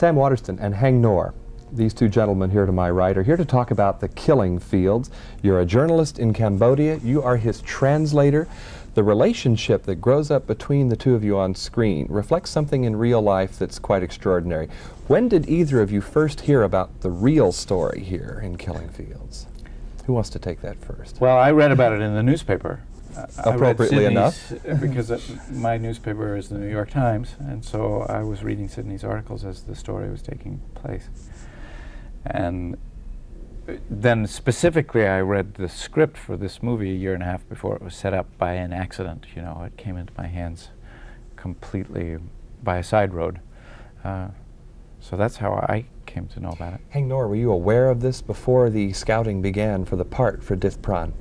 Sam Waterston and Haing Ngor, these two gentlemen here to my right, are here to talk about the killing fields. You're a journalist in Cambodia. You are his translator. The relationship that grows up between the two of you on screen reflects something in real life that's quite extraordinary. When did either of you first hear about the real story here in Killing Fields? Who wants to take that first? Well, I read about it in the newspaper. Appropriately enough. Because my newspaper is the New York Times, and so I was reading Sydney's articles as the story was taking place. And then specifically I read the script for this movie a year and a half before it was set up by an accident. You know, it came into my hands completely by a side road. So that's how I came to know about it. Haing Ngor, were you aware of this before the scouting began for the part for Dith Pran?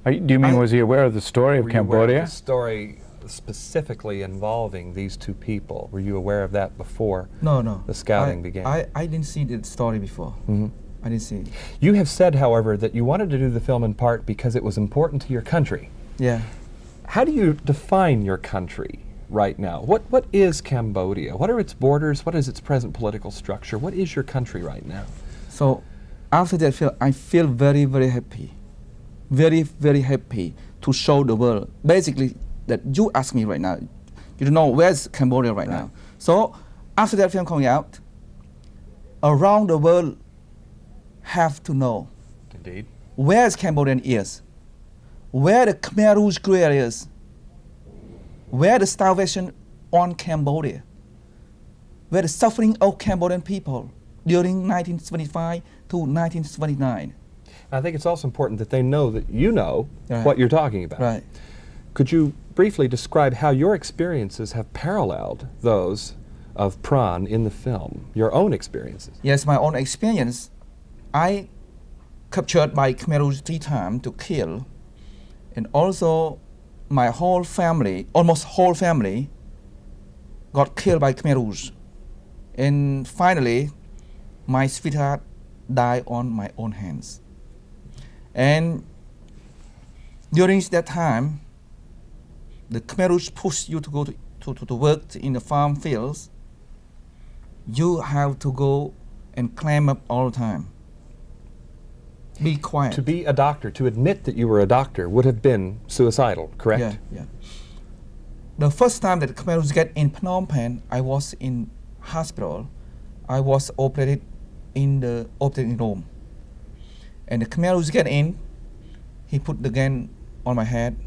Do you mean was he aware of the story of Cambodia? Were you aware of the story specifically involving these two people? Were you aware of that before the scouting began? I didn't see the story before. Mm-hmm. I didn't see it. You have said, however, that you wanted to do the film in part because it was important to your country. Yeah. How do you define your country right now? What is Cambodia? What are its borders? What is its present political structure? What is your country right now? So after that film, I feel very, very happy. Very, very happy to show the world. Basically, that you ask me right now, you don't know where's Cambodia right now. So after that film coming out, around the world have to know. Indeed. Where's Cambodian is, where the Khmer Rouge Guerrilla is, where the starvation on Cambodia, where the suffering of Cambodian people during 1975 to 1979. I think it's also important that they know that you know what you're talking about. Right. Could you briefly describe how your experiences have paralleled those of Pran in the film, your own experiences? Yes, my own experience. I captured by Khmer Rouge 3 times to kill, and also my whole family, almost whole family, got killed by Khmer Rouge. And finally, my sweetheart died on my own hands. And during that time, the Khmer Rouge push you to go to work in the farm fields. You have to go and climb up all the time. Be quiet. To be a doctor, to admit that you were a doctor, would have been suicidal, correct? Yeah, yeah. The first time that Khmer Rouge get in Phnom Penh, I was in hospital. I was operated in the operating room. And the Khmer Rouge get in, he put the gun on my head,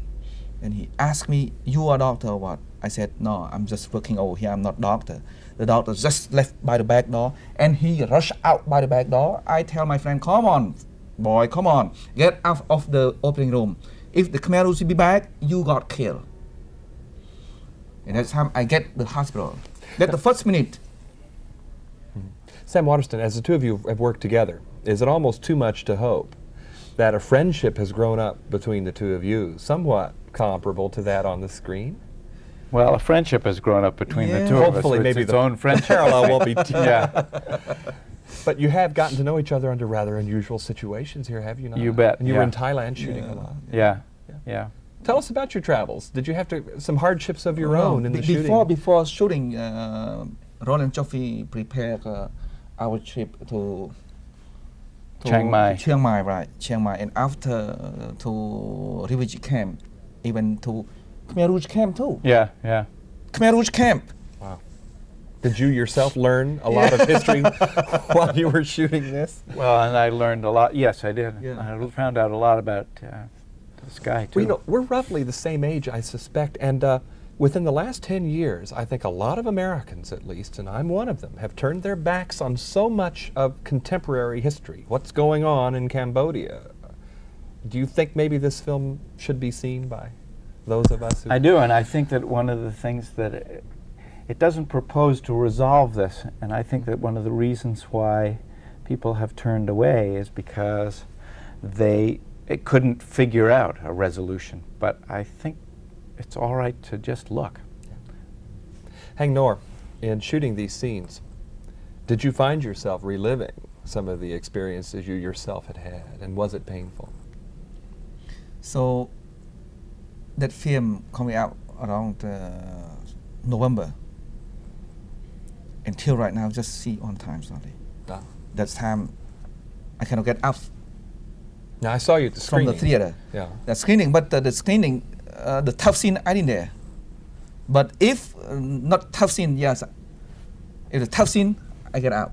and he asked me, "You are a doctor or what?" I said, "No, I'm just working over here, I'm not doctor." The doctor just left by the back door, and he rushed out by the back door. I tell my friend, "Come on, boy, come on, get out of the operating room. If the Khmer Rouge will be back, you got killed." And that's how I get the hospital. That's the first minute. Sam Waterston, as the two of you have worked together, is it almost too much to hope that a friendship has grown up between the two of you, somewhat comparable to that on the screen? Well, a friendship has grown up between the two of us. Hopefully, maybe its the own friendship. parallel won't be too. Yeah. But you have gotten to know each other under rather unusual situations here, have you not? You bet. And you were in Thailand shooting a lot. Yeah. Tell us about your travels. Did you have some hardships of your own in the shooting? Before shooting, Roland Joffrey prepared our trip to Chiang Mai. Chiang Mai, right? Chiang Mai, and after to refugee camp, even to Khmer Rouge camp too. Yeah. Khmer Rouge camp. Wow. Did you yourself learn a lot of history while you were shooting this? Well, and I learned a lot. Yes, I did. Yeah. I found out a lot about this guy too. Well, you know, we're roughly the same age, I suspect, and within the last 10 years, I think a lot of Americans, at least, and I'm one of them, have turned their backs on so much of contemporary history. What's going on in Cambodia? Do you think maybe this film should be seen by those of us who... I do, and I think that one of the things that it doesn't propose to resolve this, and I think that one of the reasons why people have turned away is because it couldn't figure out a resolution. But I think it's all right to just look. Haing Ngor, in shooting these scenes, did you find yourself reliving some of the experiences you yourself had had, and was it painful? So that film coming out around November. Until right now, just see on time only. Ah. That's time I cannot get up Now, I saw you at the from screening. the theater. Yeah. The screening, but the screening, the tough scene, I didn't there. But if not tough scene, yes. If the tough scene, I get out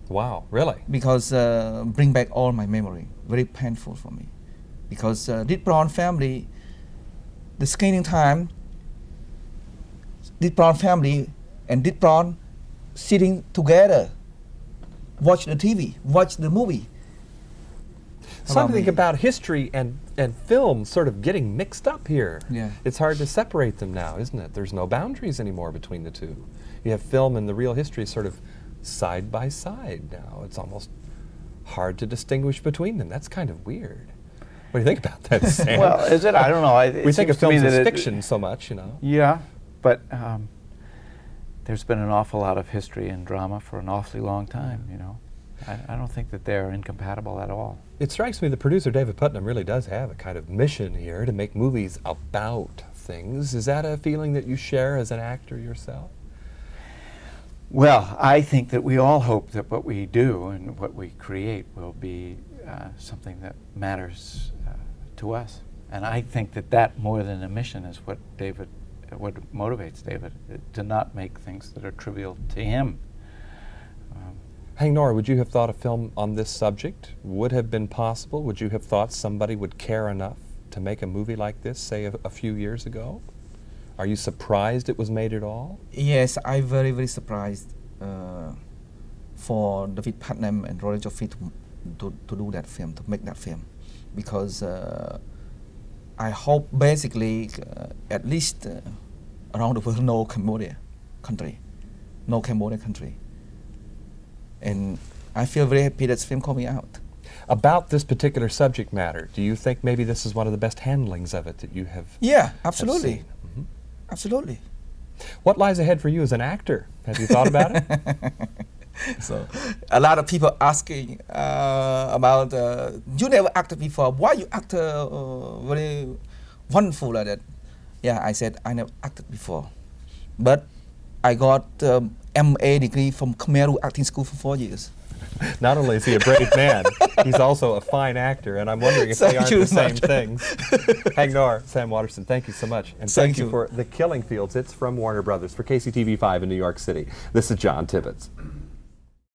Wow, really? because bring back all my memory. Very painful for me, because Dit Brown family, the screening time, Dit Brown family and Dit Brown sitting together, watch the TV, watch the movie. Something me. about history and film sort of getting mixed up here. Yeah. It's hard to separate them now, isn't it? There's no boundaries anymore between the two. You have film and the real history sort of side by side now. It's almost hard to distinguish between them. That's kind of weird. What do you think about that, Sam? Well, is it? I don't know. we think of films as it- fiction so much, you know. Yeah, but there's been an awful lot of history and drama for an awfully long time, you know. I don't think that they're incompatible at all. It strikes me the producer, David Putnam, really does have a kind of mission here to make movies about things. Is that a feeling that you share as an actor yourself? Well, I think that we all hope that what we do and what we create will be something that matters to us. And I think that that more than a mission is what motivates David, to not make things that are trivial to him. Haing, would you have thought a film on this subject would have been possible? Would you have thought somebody would care enough to make a movie like this, say, a few years ago? Are you surprised it was made at all? Yes, I'm very, very surprised for David Putnam and Roger Joffrey to do that film, to make that film. Because I hope basically at least around the world no Cambodian country. And I feel very happy that this film coming out. About this particular subject matter, do you think maybe this is one of the best handlings of it that you have Yeah, absolutely. seen? Mhm. Absolutely. What lies ahead for you as an actor? Have you thought about it? So a lot of people asking about you never acted before. Why you act very wonderful like that? Yeah, I said I never acted before, but I got MA degree from Khmer Acting School for 4 years. Not only is he a brave man, he's also a fine actor, and I'm wondering if they Thank aren't you the same much. things. Haing, Sam Waterston, thank you so much. And Thank thank you you. for The Killing Fields. It's from Warner Brothers for KCTV5 in New York City. This is John Tibbetts.